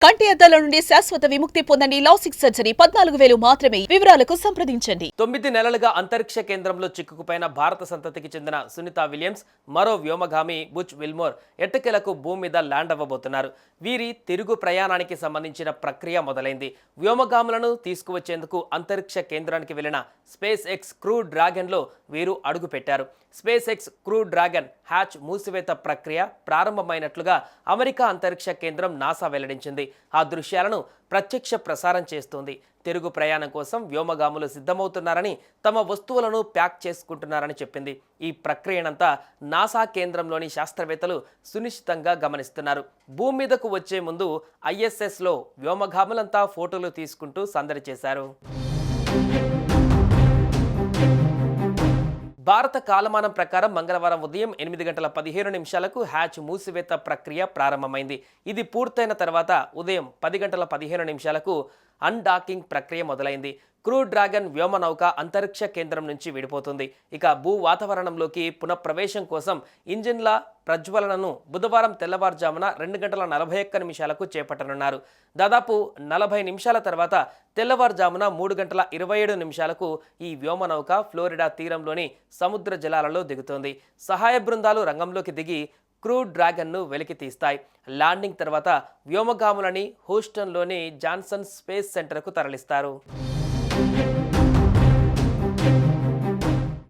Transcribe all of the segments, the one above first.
కంటి అద్దాల నుండి శాశ్వత విముక్తి పొందండి. లాసిక్ సర్జరీ 14,000 మాత్రమే. వివరాలకు సంప్రదించండి. 9 నెలలుగా అంతరిక్ష కేంద్రంలో చిక్కుకుపోయిన భారత సంతతికి చెందిన సునీత విలియమ్స్ మరో వ్యోమగామి బుచ్ విల్మోర్ ఎట్టకేలకు భూమి మీద ల్యాండ్ అవ్వబోతున్నారు. వీరి తిరుగు ప్రయాణానికి సంబంధించిన ప్రక్రియ మొదలైంది. వ్యోమగాములను తీసుకువచ్చేందుకు అంతరిక్ష కేంద్రానికి వెళ్లిన స్పేస్ ఎక్స్ క్రూ డ్రాగన్లో వీరు అడుగుపెట్టారు. SpaceX crew Dragon hatch మూసివేత ప్రక్రియ ప్రారంభమైనట్లుగా అమెరికా అంతరిక్ష కేంద్రం నాసా వెల్లడించింది. ఆ దృశ్యాలను ప్రత్యక్ష ప్రసారం చేస్తోంది. తిరుగు ప్రయాణం కోసం వ్యోమగాములు సిద్ధమవుతున్నారని, తమ వస్తువులను ప్యాక్ చేసుకుంటున్నారని చెప్పింది. ఈ ప్రక్రియనంతా నాసా కేంద్రంలోని శాస్త్రవేత్తలు సునిశ్చితంగా గమనిస్తున్నారు. భూమి మీదకు వచ్చే ముందు ISSలో వ్యోమగాములంతా ఫోటోలు తీసుకుంటూ సందడి చేశారు. భారత కాలమానం ప్రకారం మంగళవారం ఉదయం 8:15 హ్యాచ్ మూసివేత ప్రక్రియ ప్రారంభమైంది. ఇది పూర్తయిన తర్వాత ఉదయం 10:15 అన్డాకింగ్ ప్రక్రియ మొదలైంది. క్రూ డ్రాగన్ వ్యోమనౌక అంతరిక్ష కేంద్రం నుంచి విడిపోతుంది. ఇక భూ వాతావరణంలోకి పునఃప్రవేశం కోసం ఇంజిన్ల ప్రజ్వలనను బుధవారం తెల్లవారుజామున 2:41 చేపట్టనున్నారు. దాదాపు 40 నిమిషాల తర్వాత తెల్లవారుజామున 3:27 ఈ వ్యోమనౌక ఫ్లోరిడా తీరంలోని సముద్ర జలాలలో దిగుతోంది. సహాయ బృందాలు రంగంలోకి దిగి క్రూ డ్రాగన్ను వెలికి తీస్తాయి. ల్యాండింగ్ తర్వాత వ్యోమగాములని హూస్టన్లోని జాన్సన్ స్పేస్ సెంటర్కు తరలిస్తారు.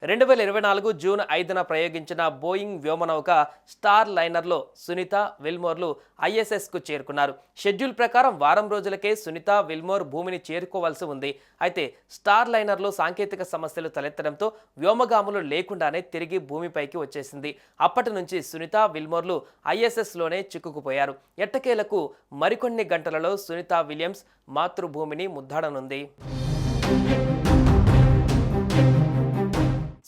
2024 జూన్ 5న ప్రయోగించిన బోయింగ్ వ్యోమనౌక స్టార్ లైనర్లో సునీత విల్మోర్లు ISSకు చేరుకున్నారు. షెడ్యూల్ ప్రకారం వారం రోజులకే సునీత విల్మోర్ భూమిని చేరుకోవాల్సి ఉంది. అయితే స్టార్ లైనర్లో సాంకేతిక సమస్యలు తలెత్తడంతో వ్యోమగాములు లేకుండానే తిరిగి భూమిపైకి వచ్చేసింది. అప్పటి నుంచి సునీత విల్మోర్లు ISSలోనే చిక్కుకుపోయారు. ఎట్టకేలకు మరికొన్ని గంటలలో సునీత విలియమ్స్ మాతృభూమిని ముద్దాడనుంది.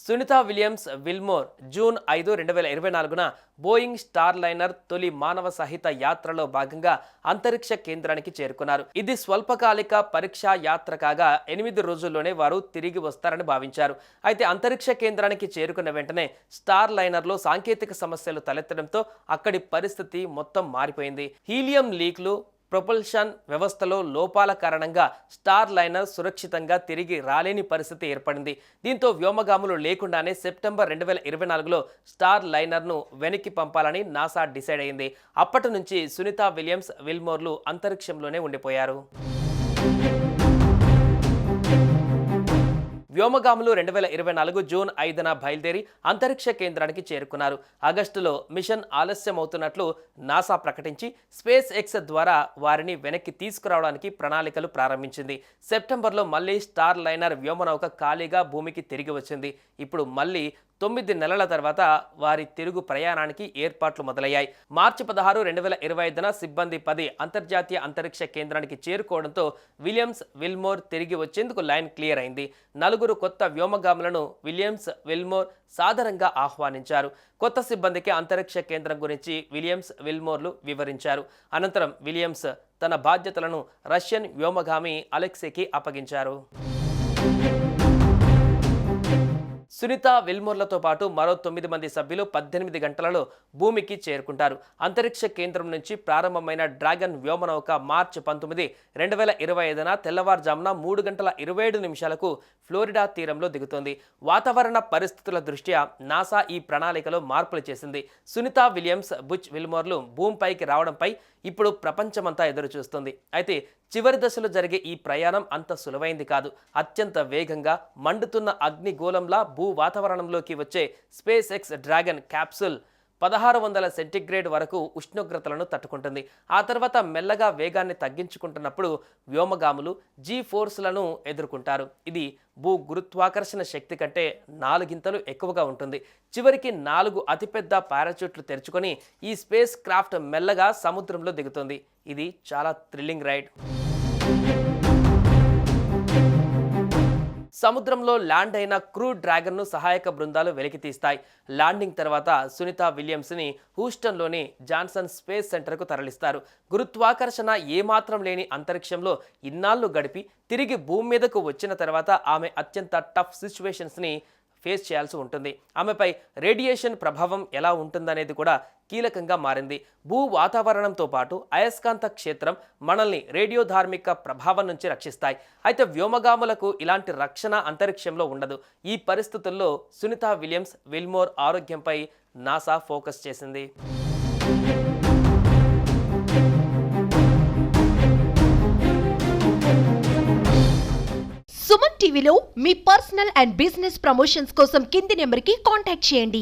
సునీత విలియమ్స్ విల్మోర్ జూన్ 5, 2024న బోయింగ్ స్టార్ లైనర్ తొలి మానవ సహిత యాత్రలో భాగంగా అంతరిక్ష కేంద్రానికి చేరుకున్నారు. ఇది స్వల్పకాలిక పరీక్షా యాత్ర కాగా 8 రోజుల్లోనే వారు తిరిగి వస్తారని భావించారు. అయితే అంతరిక్ష కేంద్రానికి చేరుకున్న వెంటనే స్టార్ లైనర్లో సాంకేతిక సమస్యలు తలెత్తడంతో అక్కడి పరిస్థితి మొత్తం మారిపోయింది. హీలియం లీక్లు, ప్రొపల్షన్ వ్యవస్థలో లోపాల కారణంగా స్టార్ లైనర్ సురక్షితంగా తిరిగి రాలేని పరిస్థితి ఏర్పడింది. దీంతో వ్యోమగాములు లేకుండానే సెప్టెంబర్ 2024లో స్టార్ లైనర్ను వెనక్కి పంపాలని నాసా డిసైడ్ అయింది. అప్పటి నుంచి సునీత విలియమ్స్ విల్మోర్లు అంతరిక్షంలోనే ఉండిపోయారు. వ్యోమగాములు 2024 జూన్ 5న బయలుదేరి అంతరిక్ష కేంద్రానికి చేరుకున్నారు. ఆగస్టులో మిషన్ ఆలస్యమవుతున్నట్లు నాసా ప్రకటించి స్పేస్ ఎక్స్ ద్వారా వారిని వెనక్కి తీసుకురావడానికి ప్రణాళికలు ప్రారంభించింది. సెప్టెంబర్లో మళ్లీ స్టార్ లైనర్ వ్యోమనౌక ఖాళీగా భూమికి తిరిగి వచ్చింది. ఇప్పుడు మళ్లీ 9 నెలల తర్వాత వారి తిరుగు ప్రయాణానికి ఏర్పాట్లు మొదలయ్యాయి. మార్చి 16, 2025న సిబ్బంది 10 అంతర్జాతీయ అంతరిక్ష కేంద్రానికి చేరుకోవడంతో విలియమ్స్ విల్మోర్ తిరిగి వచ్చేందుకు లైన్ క్లియర్ అయింది. 4 కొత్త వ్యోమగాములను విలియమ్స్ విల్మోర్ సాదరంగా ఆహ్వానించారు. కొత్త సిబ్బందికి అంతరిక్ష కేంద్రం గురించి విలియమ్స్ విల్మోర్లు వివరించారు. అనంతరం విలియమ్స్ తన బాధ్యతలను రష్యన్ వ్యోమగామి అలెక్సీకి అప్పగించారు. సునీత విల్మోర్లతో పాటు మరో 9 మంది సభ్యులు 18 గంటలలో భూమికి చేరుకుంటారు. అంతరిక్ష కేంద్రం నుంచి ప్రారంభమైన డ్రాగన్ వ్యోమనౌక మార్చి 19, 2025న తెల్లవారుజామున 3:27 ఫ్లోరిడా తీరంలో దిగుతోంది. వాతావరణ పరిస్థితుల దృష్ట్యా నాసా ఈ ప్రణాళికలో మార్పులు చేసింది. సునీత విలియమ్స్ బుచ్ విల్మోర్లు భూమిపైకి రావడంపై ఇప్పుడు ప్రపంచమంతా ఎదురు చూస్తుంది. అయితే చివరి దశలో జరిగే ఈ ప్రయాణం అంత సులువైంది కాదు. అత్యంత వేగంగా మండుతున్న అగ్నిగోళంలా భూ వాతావరణంలోకి వచ్చే space X dragon capsule 1600 centigrade వరకు ఉష్ణోగ్రతలను తట్టుకుంటుంది. ఆ తర్వాత మెల్లగా వేగాన్ని తగ్గించుకుంటున్నప్పుడు వ్యోమగాములు G-ఫోర్స్లను ఎదుర్కొంటారు. ఇది భూ గురుత్వాకర్షణ శక్తి కంటే 4 గింతలు ఎక్కువగా ఉంటుంది. చివరికి 4 అతిపెద్ద పారాచూట్లు తెరుచుకొని ఈ స్పేస్ క్రాఫ్ట్ మెల్లగా సముద్రంలో దిగుతుంది. ఇది చాలా థ్రిల్లింగ్ రైడ్. సముద్రంలో ల్యాండ్ అయిన క్రూ డ్రాగన్ను సహాయక బృందాలు వెలికితీస్తాయి. ల్యాండింగ్ తర్వాత సునీత విలియమ్స్ని హూస్టన్లోని జాన్సన్ స్పేస్ సెంటర్కు తరలిస్తారు. గురుత్వాకర్షణ ఏమాత్రం లేని అంతరిక్షంలో ఇన్నాళ్లు గడిపి తిరిగి భూమి మీదకు వచ్చిన తర్వాత ఆమె అత్యంత టఫ్ సిచ్యువేషన్స్ని ఫేస్ చేయాల్సి ఉంటుంది. ఆమెపై రేడియేషన్ ప్రభావం ఎలా ఉంటుందనేది కూడా కీలకంగా మారింది. భూ వాతావరణంతో పాటు అయస్కాంత క్షేత్రం మనల్ని రేడియోధార్మిక ప్రభావం నుంచి రక్షిస్తాయి. అయితే వ్యోమగాములకు ఇలాంటి రక్షణ అంతరిక్షంలో ఉండదు. ఈ పరిస్థితుల్లో సునీత విలియమ్స్ విల్మోర్ ఆరోగ్యంపై నాసా ఫోకస్ చేసింది. సుమన్ టీవీలో మీ పర్సనల్ అండ్ బిజినెస్ ప్రమోషన్స్ కోసం కింది నెంబర్కి కాంటాక్ట్ చేయండి.